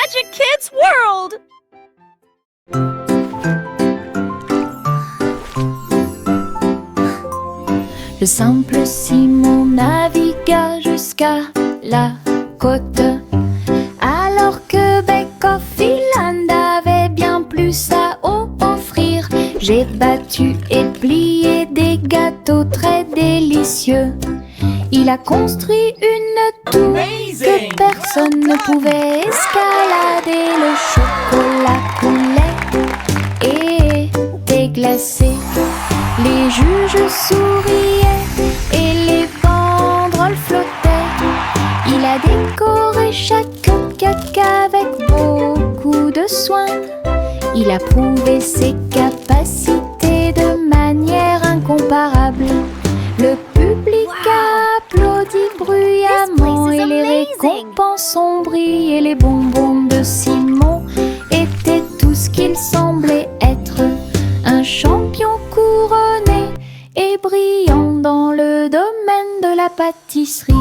Magic Kids World! Le simple Simon navigua jusqu'à la côte, alors que Bake Off Island avait bien plus à offrir. J'ai battu et plié des gâteaux très délicieux. Il a construit une tour que personne ne pouvait escalader. Le chocolat coulait et était glacé. Les juges souriaient et les banderoles flottaient. Il a décoré chaque cupcake avec beaucoup de soin. Il a prouvé ses capacités de manière incomparable. Le public a applaudi bruyamment et les récompenses ont brillé. Les bonbons de Simon étaient tout ce qu'il semblait être. Un champion couronné et brillant dans le domaine de la pâtisserie.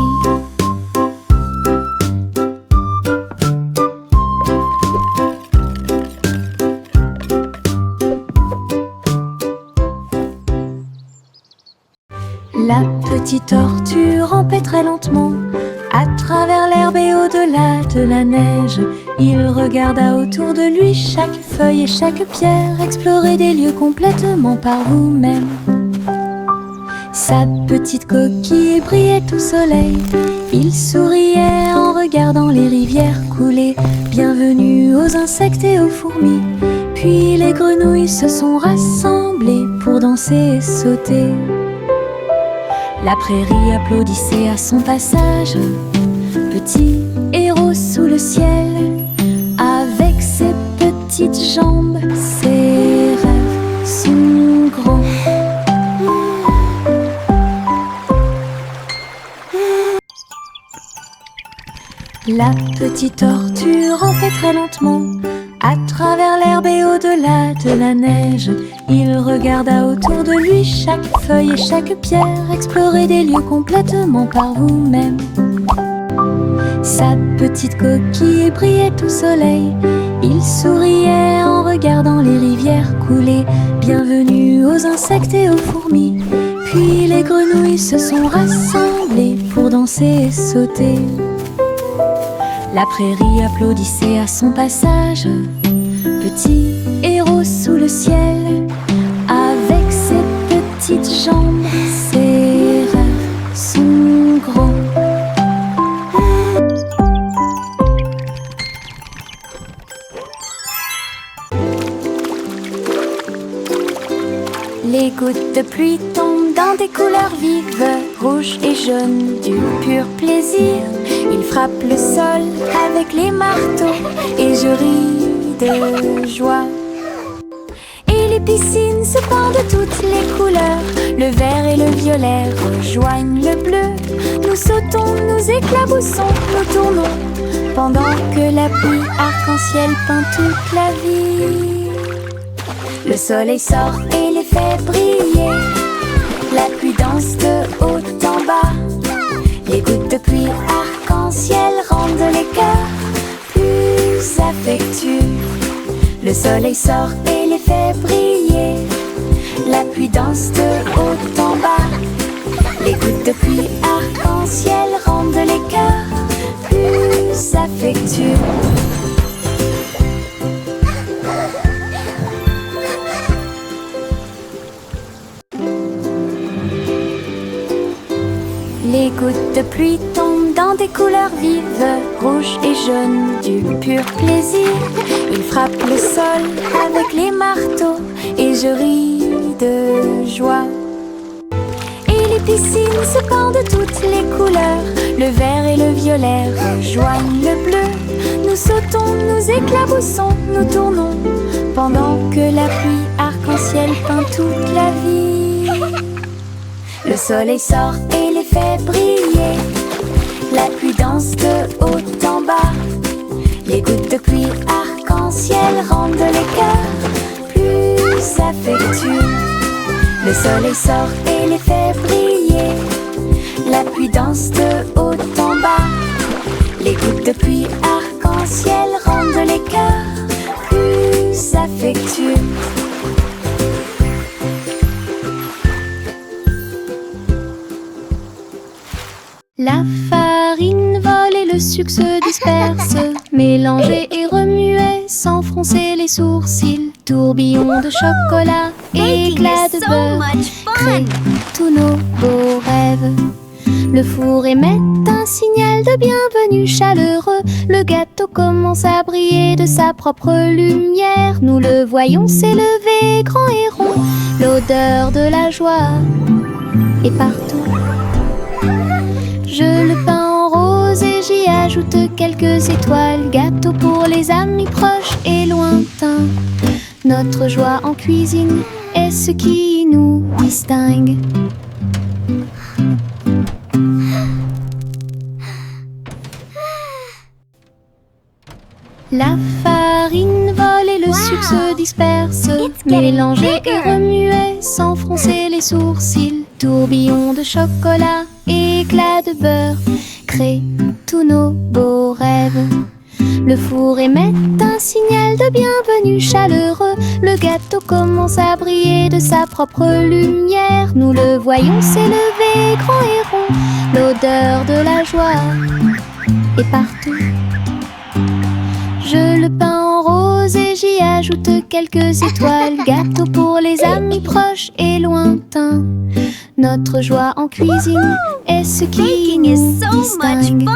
La petite tortue rampait très lentement à travers l'herbe et au-delà de la neige. Il regarda autour de lui chaque feuille et chaque pierre, explorer des lieux complètement par vous-même. Sa petite coquille brillait au soleil. Il souriait en regardant les rivières couler. Bienvenue aux insectes et aux fourmis. Puis les grenouilles se sont rassemblées pour danser et sauter. La prairie applaudissait à son passage. Petit héros sous le ciel, avec ses petites jambes, ses rêves sont grands. La petite tortue rampait très lentement à travers l'herbe et au-delà de la neige. Il regarda autour de lui chaque feuille et chaque pierre, explorer des lieux complètement par vous-même. Sa petite coquille brillait au soleil. Il souriait en regardant les rivières couler. Bienvenue aux insectes et aux fourmis. Puis les grenouilles se sont rassemblées pour danser et sauter. La prairie applaudissait à son passage. Petit héros sous le ciel, avec ses petites jambes, ses rêves sont grands. Les gouttes de pluie tombent dans des couleurs vives, rouge et jaune, du pur plaisir. Il frappe le sol avec les marteaux et je ris de joie. Et les piscines se pendent de toutes les couleurs. Le vert et le violet rejoignent le bleu. Nous sautons, nous éclaboussons, nous tournons, pendant que la pluie arc-en-ciel peint toute la vie. Le soleil sort et les fait briller. La pluie danse de haut en bas. Les gouttes de pluie arc-en-ciel rendent les cœurs plus affectueux. Le soleil sort et les fait briller. La pluie danse de haut en bas. Les gouttes de pluie arc-en-ciel rendent les cœurs plus affectueux. Les gouttes de pluie tombent dans des couleurs vives, rouge et jaune, du pur plaisir. Ils frappent le sol avec les marteaux et je ris de joie. Et les piscines se pendent de toutes les couleurs. Le vert et le violet rejoignent le bleu. Nous sautons, nous éclaboussons, nous tournons, pendant que la pluie arc-en-ciel peint toute la vie. Le soleil sort et les fait briller. La pluie danse de haut en bas. Les gouttes de pluie arc-en-ciel rendent les cœurs plus affectueux. Le soleil sort et les fait briller. La pluie danse de haut en bas. Les gouttes de pluie arc-en-ciel rendent des cœurs plus affectueux. La farine vole et le sucre se disperse, mélanger et remuer sans froncer les sourcils. Tourbillon de chocolat, éclat de beurre, crée tous nos beaux rêves. Le four émet un signal de bienvenue chaleureux. Le gâteau commence à briller de sa propre lumière. Nous le voyons s'élever grand et rond. L'odeur de la joie est partout. Je le peins en rose et j'y ajoute quelques étoiles. Gâteau pour les amis proches et lointains. Notre joie en cuisine est ce qui nous distingue. La farine vole et le sucre se disperse, mélanger et remuer sans froncer les sourcils. Tourbillon de chocolat, éclat de beurre, crée tous nos beaux rêves. Le four émet un signal de bienvenue chaleureux. Le gâteau commence à briller de sa propre lumière. Nous le voyons s'élever grand et rond. L'odeur de la joie est partout. Je le peins en rose et j'y ajoute quelques étoiles. Gâteau pour les amis proches et lointains. Notre joie en cuisine est ce qui nous distingue.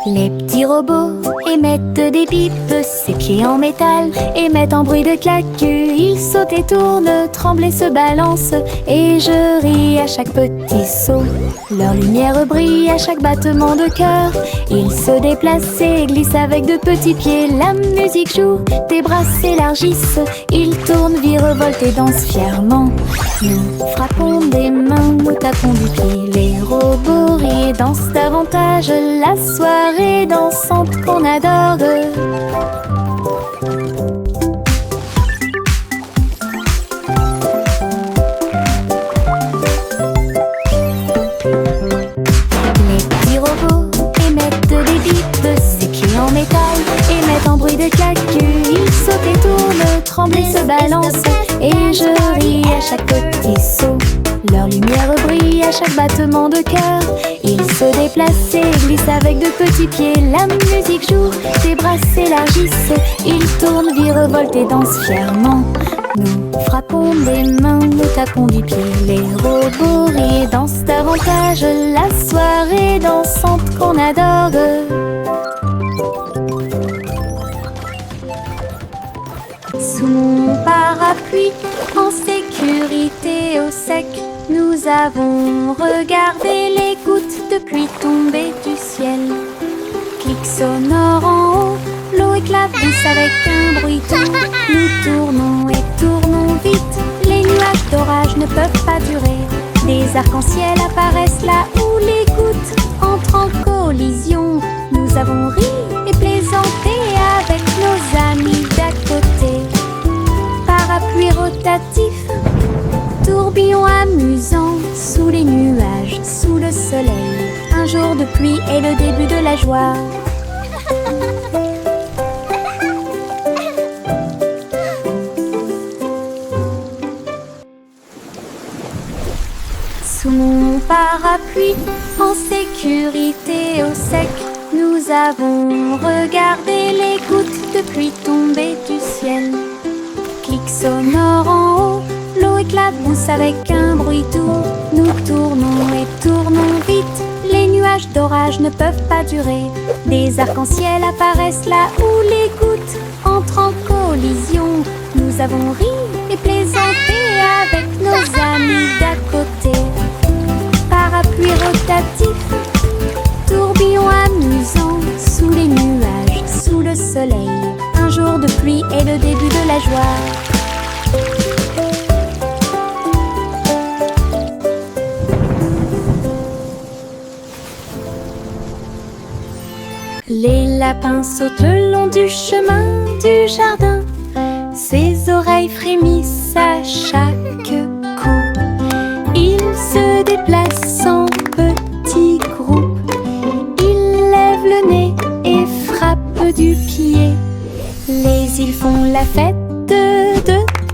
Les petits robots émettent des pipes, ses pieds en métal émettent un bruit de claque. Ils sautent et tournent, tremblent et se balancent, et je ris à chaque petit saut. Leur lumière brille à chaque battement de cœur. Ils se déplacent et glissent avec de petits pieds. La musique joue, tes bras s'élargissent. Ils tournent, virevoltent et dansent fièrement. Nous frappons des mains, nous tapons du pied. Les robots rient et dansent davantage. La soirée dansante qu'on adore. Les petits robots émettent des bips, ses pieds en métal émettent un bruit de claque. Ils sautent et tournent, tremblent et se balancent, et je ris à chaque petit saut. Leur lumière brille à chaque battement de cœur. Ils se déplacent et glissent avec de petits pieds. La musique joue, tes bras s'élargissent. Ils tournent, virevoltent et dansent fièrement. Nous frappons des mains, nous tapons du pied. Les robots rient et dansent davantage. La soirée dansante qu'on adore. Sous mon parapluie, en sécurité au sec, nous avons regardé les gouttes de pluie tomber du ciel. Clic sonore en haut, l'eau éclabousse avec un bruit doux. Nous tournons et tournons vite, les nuages d'orage ne peuvent pas durer. Des arcs-en-ciel apparaissent là où les gouttes entrent en collision. Nous avons ri et plaisanté avec nos amis d'à côté. Parapluie rotatif, tourbillon amusant, sous les nuages, sous le soleil. Un jour de pluie est le début de la joie. Sous mon parapluie, en sécurité au sec, nous avons regardé les gouttes de pluie tomber du ciel. Clic sonore en haut, l'eau éclabousse avec un bruit doux. Nous tournons et tournons vite, les nuages d'orage ne peuvent pas durer. Des arcs-en-ciel apparaissent là où les gouttes entrent en collision. Nous avons ri et plaisanté avec nos amis d'à côté. Parapluie rotatif, tourbillon amusant, sous les nuages, sous le soleil. Un jour de pluie est le début de la joie. Les lapins sautent le long du chemin du jardin. Ses oreilles frémissent à chaque ils font la fête de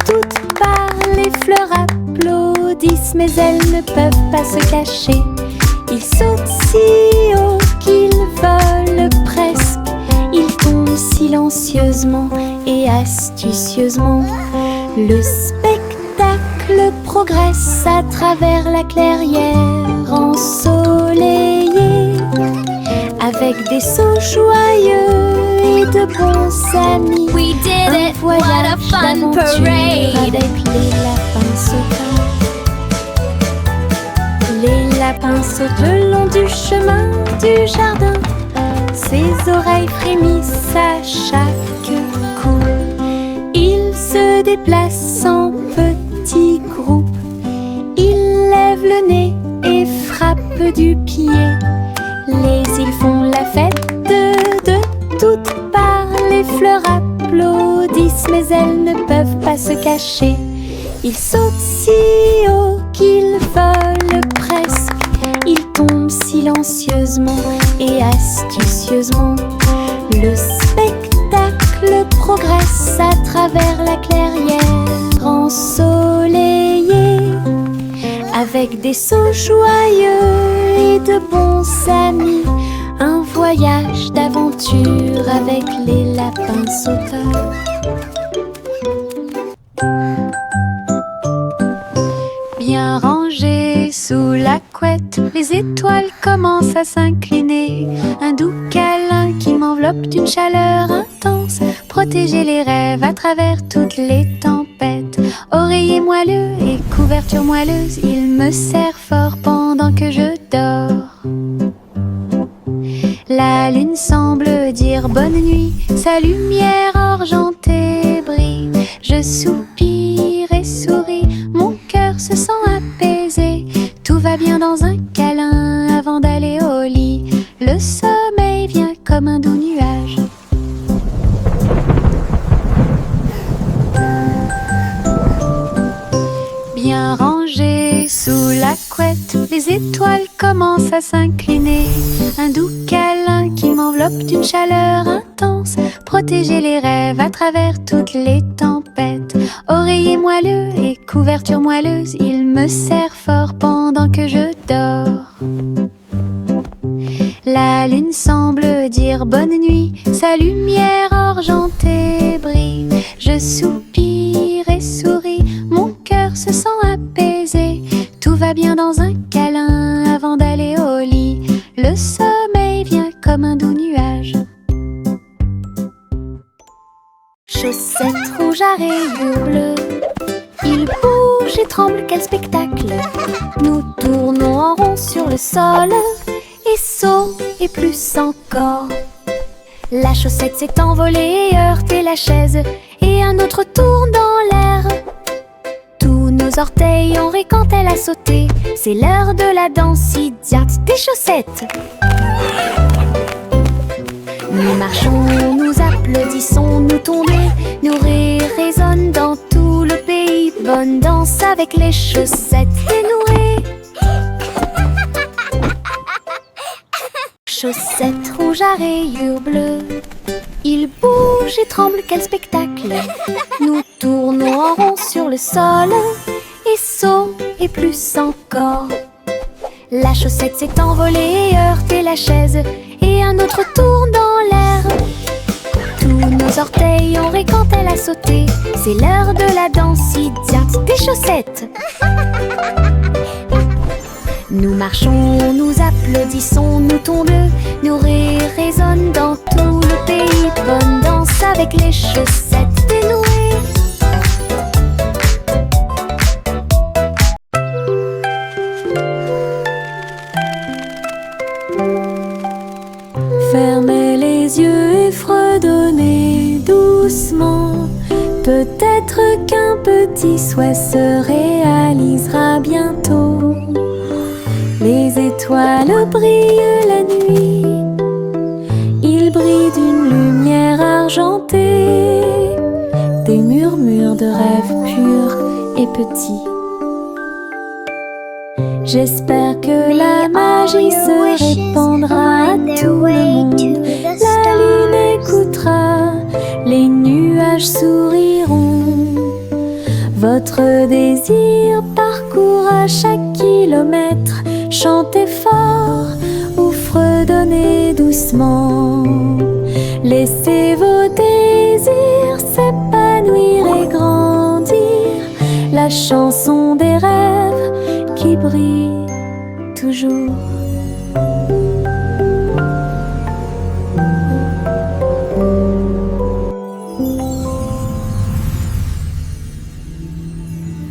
toutes parts. Les fleurs applaudissent, mais elles ne peuvent pas se cacher. Ils sautent si haut qu'ils volent presque. Ils tombent silencieusement et astucieusement. Le spectacle progresse à travers la clairière ensoleillée, avec des sauts joyeux et de bons amis. We did it! What a fun parade! Avec les lapins sautants. Les lapins sautent le long du chemin du jardin. Ses oreilles frémissent à chaque coup. Ils se déplacent en petits groupes. Ils lèvent le nez et frappent du pied. Les îles font la fête de toutes parts. Les fleurs applaudissent, mais elles ne peuvent pas se cacher. Ils sautent si haut qu'ils volent presque. Ils tombent silencieusement et astucieusement. Le spectacle progresse à travers la clairière ensoleillée, avec des sauts joyeux et de bons amis. Un voyage d'aventure avec les lapins sauteurs. Bien rangés sous la couette, les étoiles commencent à s'incliner. Un doux câlin qui m'enveloppe d'une chaleur intense. Protéger les rêves à travers toutes les tempêtes. Oreiller moelleux et couverture moelleuse, il me serre fort pendant que je dors. La lune semble dire bonne nuit, sa lumière argentée brille. Je soupire et souris, mon cœur se sent apaisé. Tout va bien dans un câlin avant d'aller au lit. Le sommeil vient comme un doux nuage. Bien rangés sous la couette, les étoiles commencent à s'incliner. Un doux câlin qui m'enveloppe d'une chaleur intense. Protéger les rêves à travers toutes les tempêtes. Oreiller moelleux et couverture moelleuse, il me serre fort pendant que je dors. La lune semble dire bonne nuit, sa lumière argentée brille. Je soupire et souris, mon cœur se sent apaisé. Tout va bien dans un câlin avant d'aller au lit. Le sommeil vient comme un doux nuage. Chaussettes rouges à rayures bleues, il bouge et tremble, quel spectacle! Nous tournons en rond sur le sol, et saut et plus encore. La chaussette s'est envolée et heurté la chaise, et un autre tourne dans l'air. Tous nos orteils ont ri quand elle a sauté. C'est l'heure de la danse idiote des chaussettes. Nous marchons, nous applaudissons, nous tombons. Nos rires résonnent dans tout le pays. Bonne danse avec les chaussettes dénouées. Chaussettes rouges à rayures bleues, il bouge et tremble, quel spectacle! Nous tournons en rond sur le sol, et saut et plus encore. La chaussette s'est envolée et heurté la chaise, et un autre tourne dans l'air. Tous nos orteils ont ri quand elle a sauté. C'est l'heure de la danse idiote des chaussettes. Nous marchons, nous applaudissons, nous tombons. Nos rires résonnent dans tout le pays. Bonne danse avec les chaussettes dénouées. Fermez les yeux et fredonnez doucement. Peut-être qu'un petit souhait se réalisera bientôt. Les étoiles brillent la nuit, ils brillent d'une lumière argentée, des murmures de rêves purs et petits. J'espère que la magie se répandra à tout le monde. La lune écoutera, les nuages souriront. Votre désir parcourra chaque kilomètre. Chantez fort ou fredonnez doucement. Laissez vos désirs s'épanouir et grandir. La chanson des rêves qui brille toujours.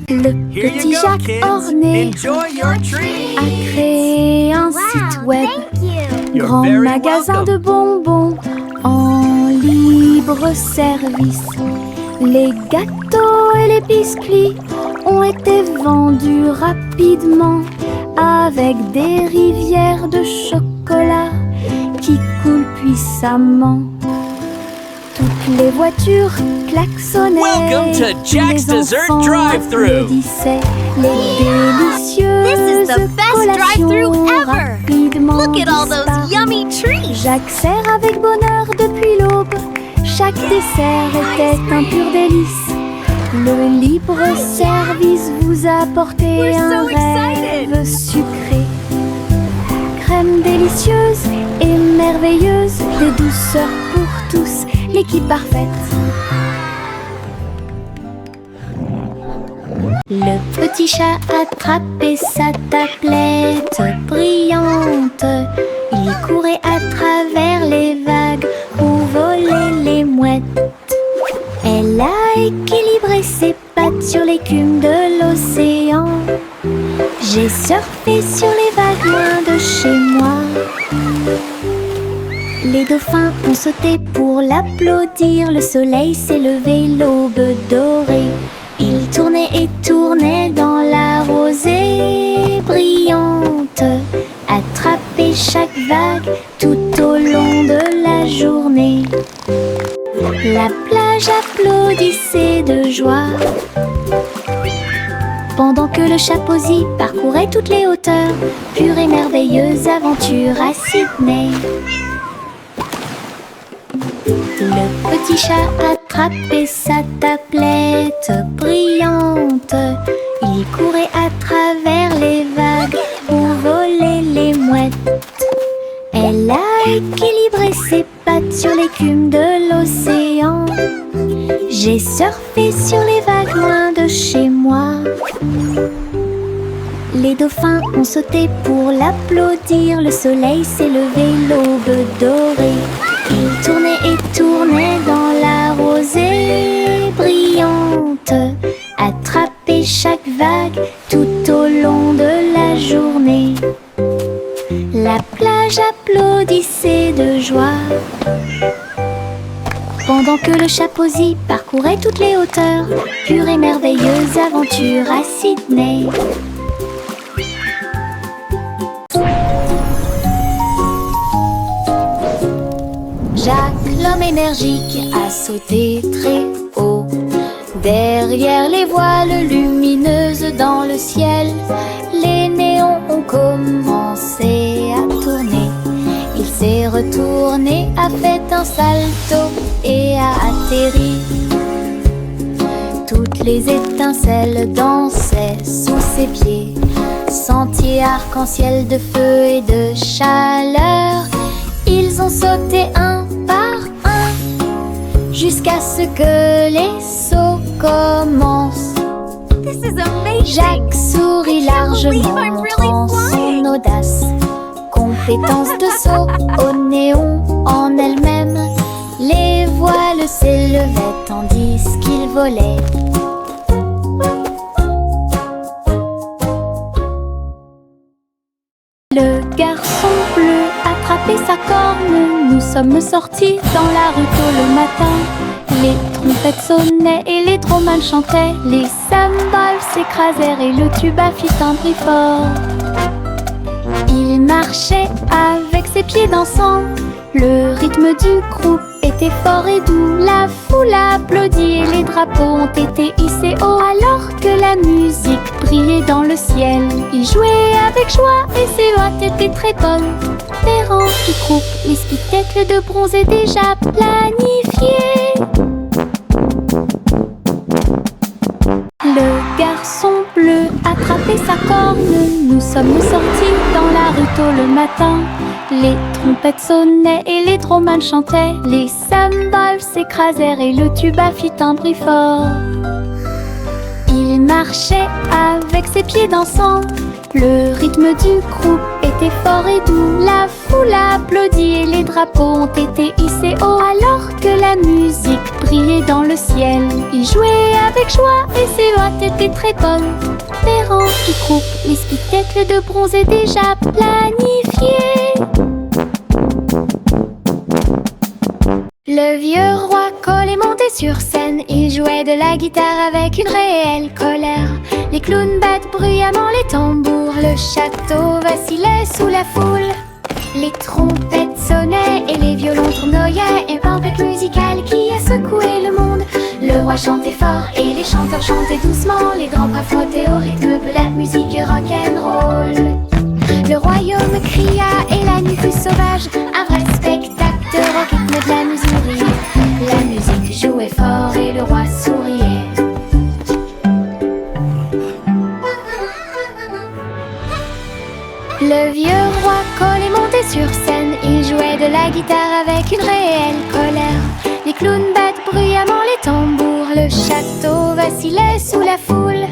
Le Here petit you go, Jacques kids. orné Enjoy your treat. a créé un site web, You're grand very magasin welcome. de bonbons en libre service. Les gâteaux et les biscuits ont été vendus rapidement avec des rivières de chocolat qui coulent puissamment. Toutes les voitures klaxonnaient, Welcome to Jack's les Dessert enfants Drive-Thru. applaudissaient, les délicieuses This is the best drive-thru collations ever. rapidement Look at all those disparues. yummy treats. Jacques sert avec bonheur depuis l'aube. Chaque dessert était un pur délice. Le libre service vous a apporté We're un so excited. rêve sucré. Crème délicieuse et merveilleuse, des douceurs pour tous, l'équipe parfaite. Le petit chat attrapait sa tablette brillante. Il courait à travers les vagues où volaient les mouettes. Elle a équilibré ses pattes sur l'écume de l'océan. J'ai surfé sur les vagues loin de chez moi. Les dauphins ont sauté pour l'applaudir. Le soleil s'est levé, l'aube dorée. Il tournait et tournait dans la rosée brillante. Attrapait chaque vague tout au long de la journée. La plage applaudissait de joie pendant que le chapeauzi parcourait toutes les hauteurs. Pure et merveilleuse aventure à Sydney. Le petit chat attrapait sa tablette brillante. Il courait à travers les vagues où volaient les mouettes. Elle a équilibré ses pattes sur l'écume de l'océan. J'ai surfé sur les vagues loin de chez moi. Les dauphins ont sauté pour l'applaudir. Le soleil s'est levé, l'aube dorée. Il tournait et tournait dans la rosée brillante. Attrapait chaque vague tout au long de la journée. La plage applaudissait de joie pendant que le chapeauzi parcourait toutes les hauteurs. Pure et merveilleuse aventure à Sydney. Jacques, l'homme énergique, a sauté très haut. Derrière les voiles lumineuses dans le ciel, les néons ont commencé à tourner. Il s'est retourné, a fait un salto et a atterri. Toutes les étincelles dansaient sous ses pieds. Sentier arc-en-ciel de feu et de chaleur. Ils ont sauté un par un jusqu'à ce que les sauts commencent. This is amazing. Jacques sourit largement, I'm really montrant flying. son audace. Compétence de saut au néon en elle-même. Les voiles s'élevaient tandis qu'il volait. Le garçon bleu attrapait sa corne. Nous sommes sortis dans la rue tôt le matin. Les trompettes sonnaient et les trommanes chantaient. Les cymbales s'écrasèrent et le tuba fit un bruit fort. Il marchait avec ses pieds dansants. Le rythme du groupe était fort et doux. La foule applaudit et les drapeaux ont été hissés haut alors que la musique brillaient dans le ciel. Il jouait avec joie et ses hôtes étaient très bonnes. Les rangs qui groupent, les spectacles de bronze est déjà planifié. Le garçon bleu attrapait sa corne. Nous sommes sortis dans la rue tôt le matin. Les trompettes sonnaient et les dromans chantaient. Les cymbales s'écrasèrent et le tuba fit un bruit fort. Il marchait avec ses pieds dansants. Le rythme du groupe était fort et doux. La foule applaudit et les drapeaux ont été hissés haut. Alors que la musique brillait dans le ciel, il jouait avec joie et ses hôtes étaient très bonnes. Les rangs qui groupent, les spectacles de bronze est déjà planifié. Le vieux roi Cole est monté sur scène. Il jouait de la guitare avec une réelle colère. Les clowns battent bruyamment les tambours. Le château vacillait sous la foule. Les trompettes sonnaient et les violons tournoyaient. Une tempête musicale qui a secoué le monde. Le roi chantait fort et les chanteurs chantaient doucement. Les grands bras frottaient au rythme de la musique rock'n'roll. Le royaume cria et la nuit fut sauvage. Un vrai spectacle au rythme de la musique. La musique jouait fort et le roi souriait. Le vieux roi Cole est monté sur scène. Il jouait de la guitare avec une réelle colère. Les clowns battent bruyamment les tambours. Le château vacillait sous la foule.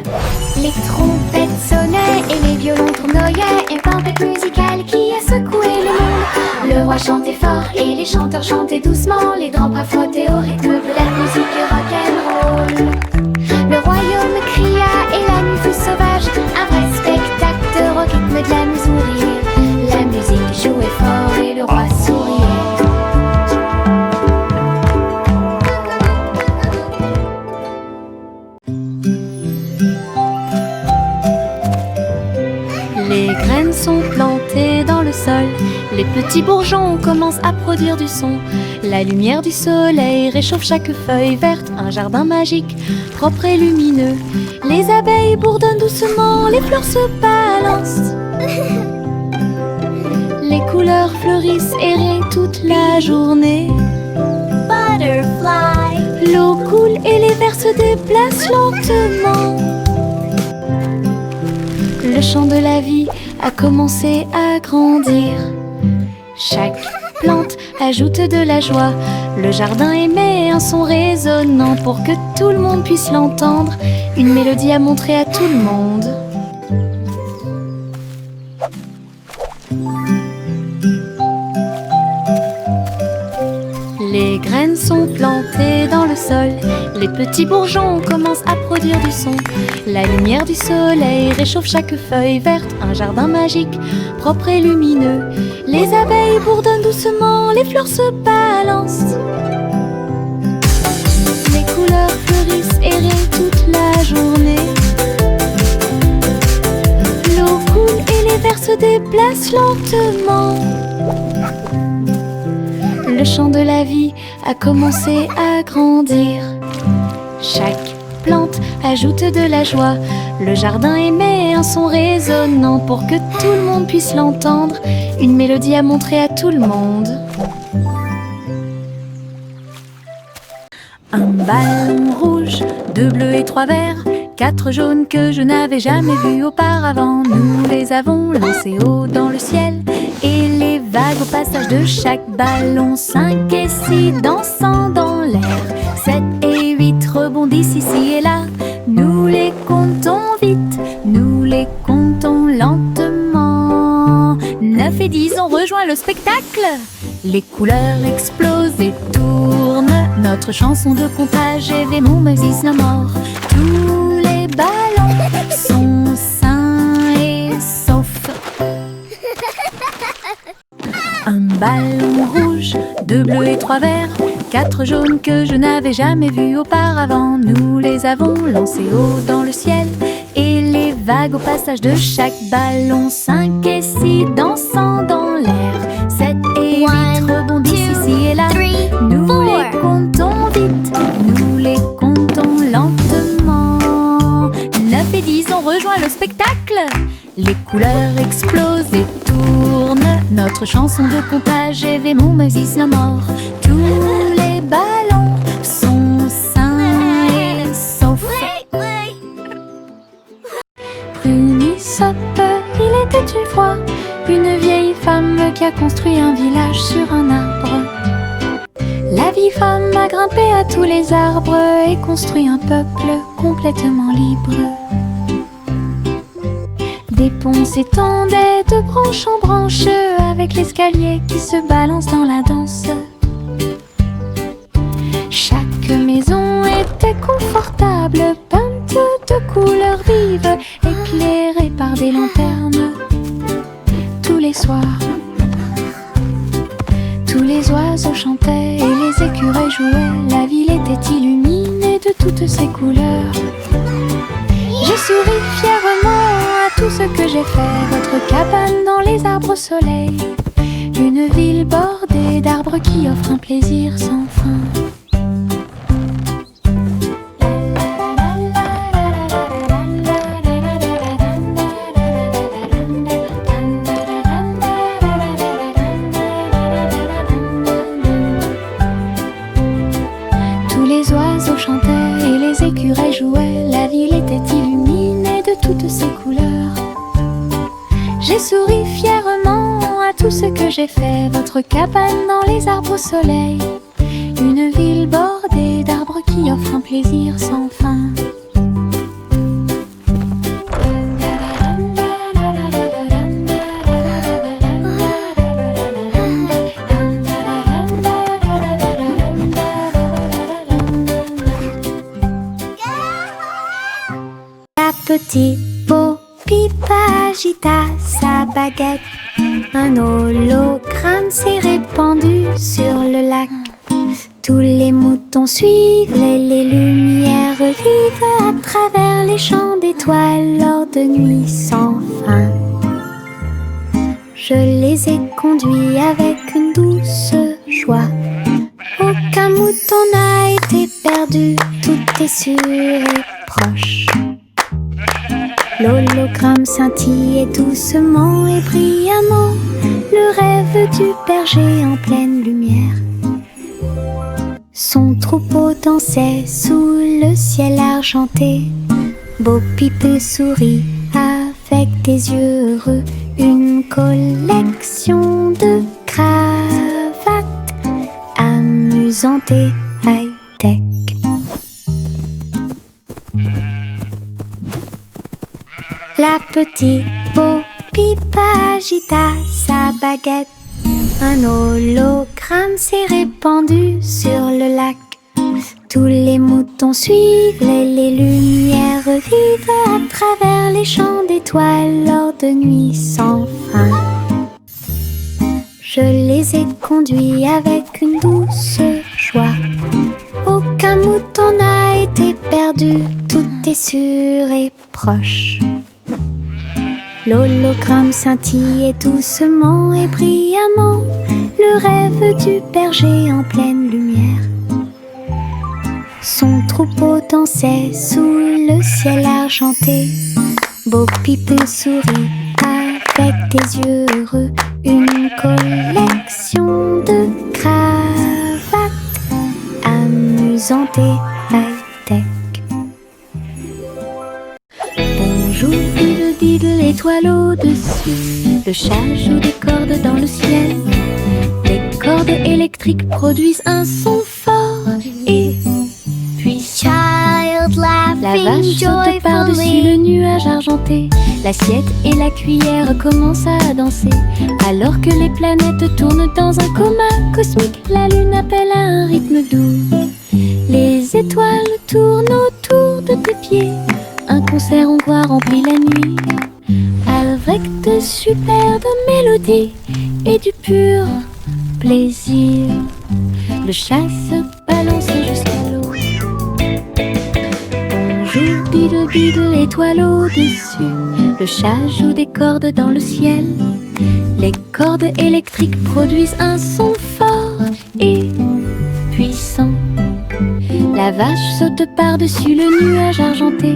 Les trompettes sonnaient et les violons tournoyaient. Une tempête musicale qui a secoué le monde. Le roi chantait fort et les chanteurs chantaient doucement. Les grands bras frottaient au rythme de la musique rock'n'roll. Le royaume cria et la nuit fut sauvage. Un vrai spectacle au rythme de la musique. La musique jouait fort et le roi souriait. Les graines sont plantées dans le sol. Les petits bourgeons commencent à produire du son. La lumière du soleil réchauffe chaque feuille verte. Un jardin magique, propre et lumineux. Les abeilles bourdonnent doucement, les fleurs se balancent. Les couleurs fleurissent et rient toute la journée. Butterfly. L'eau coule et les vers se déplacent lentement. Le chant de la vie a commencé à grandir. Chaque plante ajoute de la joie. Le jardin émet un son résonnant pour que tout le monde puisse l'entendre. Une mélodie à montrer à tout le monde. Les graines sont plantées dans le sol. Les petits bourgeons commencent à produire du son. La lumière du soleil réchauffe chaque feuille verte. Un jardin magique, propre et lumineux. Les abeilles bourdonnent doucement, les fleurs se balancent. Les couleurs fleurissent et rient toute la journée. L'eau coule et les vers se déplacent lentement. Le chant de la vie a commencé à grandir. Chaque plante ajoute de la joie. Le jardin émet un son résonnant pour que tout le monde puisse l'entendre. Une mélodie à montrer à tout le monde. Un ballon rouge, 2 bleus et 3 verts, 4 jaunes que je n'avais jamais vus auparavant. Nous les avons lancés haut dans le ciel. Et les vagues au passage de chaque ballon, 5 et 6 dansant dans l'air, 7 et 8 rebondissent ici et là. Nous les comptons vite, nous les comptons lentement. 9 et 10 ont rejoint le spectacle. Les couleurs explosent et tournent. Notre chanson de comptage est des mots Moses no more. Tous les ballons sont sains et saufs. Un ballon rouge, 2 bleus et 3 verts, 4 jaunes que je n'avais jamais vus auparavant. Nous les avons lancés haut dans le ciel. Et les vagues au passage de chaque ballon, 5 et 6 dansant dans l'air, 7 et 8 rebondissent ici et là. Nous les comptons vite, nous les comptons lentement. 9 et 10 ont rejoint le spectacle. Les couleurs explosent et tournent. Notre chanson de comptage est Ve Moses no more. Tous les ballons sont sains et saufs. Prunissop, il était une fois une vieille femme qui a construit un village sur un arbre. La vieille femme a grimpé à tous les arbres et construit un peuple complètement libre. Des ponts s'étendaient de branche en branche avec l'escalier qui se balance dans la danse. Chaque maison était confortable, peinte de couleurs vives, éclairée par des lanternes. Tous les soirs, tous les oiseaux chantaient et les écureuils jouaient. La ville était illuminée de toutes ses couleurs. J'ai souri fièrement à tout ce que j'ai fait. Votre cabane dans les arbres au soleil, une ville bordée d'arbres qui offre un plaisir sans fin. La ville était illuminée de toutes ses couleurs. J'ai souri fièrement à tout ce que j'ai fait. Votre cabane dans les arbres au soleil, une ville bordée d'arbres qui offre un plaisir sans fin. Petit Bo Peep agita sa baguette. Un hologramme s'est répandu sur le lac. Tous les moutons suivaient les lumières vives à travers les champs d'étoiles lors de nuits sans fin. Je les ai conduits avec une douce joie. Aucun mouton n'a été perdu, tout est sûr et proche. L'hologramme scintillait doucement et brillamment, le rêve du berger en pleine lumière. Son troupeau dansait sous le ciel argenté. Bo Peep sourit avec des yeux heureux. Une collection de cravates amusantes et high-tech. La petite Bo Peep agita sa baguette. Un hologramme s'est répandu sur le lac. Tous les moutons suivaient les lumières vives à travers les champs d'étoiles lors de nuits sans fin. Je les ai conduits avec une douce joie. Aucun mouton n'a été perdu, tout est sûr et proche. L'hologramme scintillait doucement et brillamment, le rêve du berger en pleine lumière. Son troupeau dansait sous le ciel argenté. Bo Peep sourit avec des yeux heureux. Une collection de cravates amusantes et high-tech. Bonjour diddle diddle, étoile au-dessus. Le chat joue des cordes dans le ciel. Les cordes électriques produisent un son fort et puissant. La vache saute par-dessus le nuage argenté. L'assiette et la cuillère commencent à danser. Alors que les planètes tournent dans un coma cosmique, la lune appelle à un rythme doux. Les étoiles tournent autour de tes pieds. Un concert hongrois remplit la nuit, avec de superbes mélodies et du pur plaisir. Le chat se balance jusqu'à l'eau. Bonjour diddle diddle, étoile au-dessus. Le chat joue des cordes dans le ciel. Les cordes électriques produisent un son fort et puissant. La vache saute par-dessus le nuage argenté.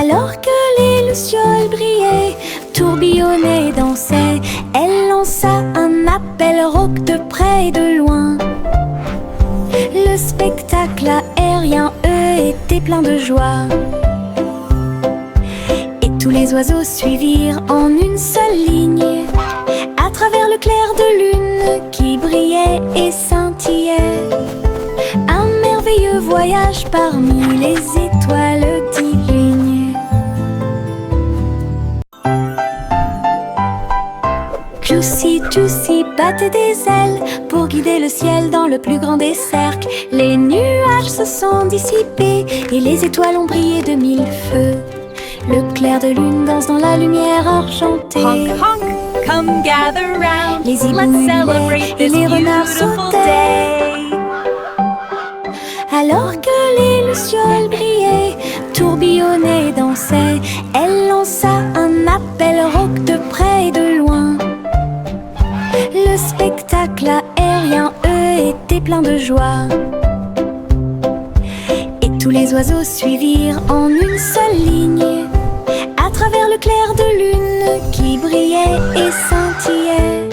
Alors que les lucioles brillaient, tourbillonnaient, dansaient, elle lança un appel rauque de près et de loin. Le spectacle aérien, eux, était plein de joie. Et tous les oiseaux suivirent en une seule ligne, à travers le clair de lune qui brillait et scintillait. Un merveilleux voyage parmi les étoiles divines. Juicy, Juicy battait des ailes pour guider le ciel dans le plus grand des cercles. Les nuages se sont dissipés et les étoiles ont brillé de mille feux. Le clair de lune danse dans la lumière argentée. Honk, honk, come gather round. Les hiboux Let's hurlaient celebrate et this les renards beautiful sautaient. day. Alors que les lucioles brillaient, tourbillonnaient, dansaient, elle lança un appel rauque de près et de loin. Le spectacle aérien, eux, était plein de joie. Et tous les oiseaux suivirent en une seule ligne, à travers le clair de lune qui brillait et scintillait.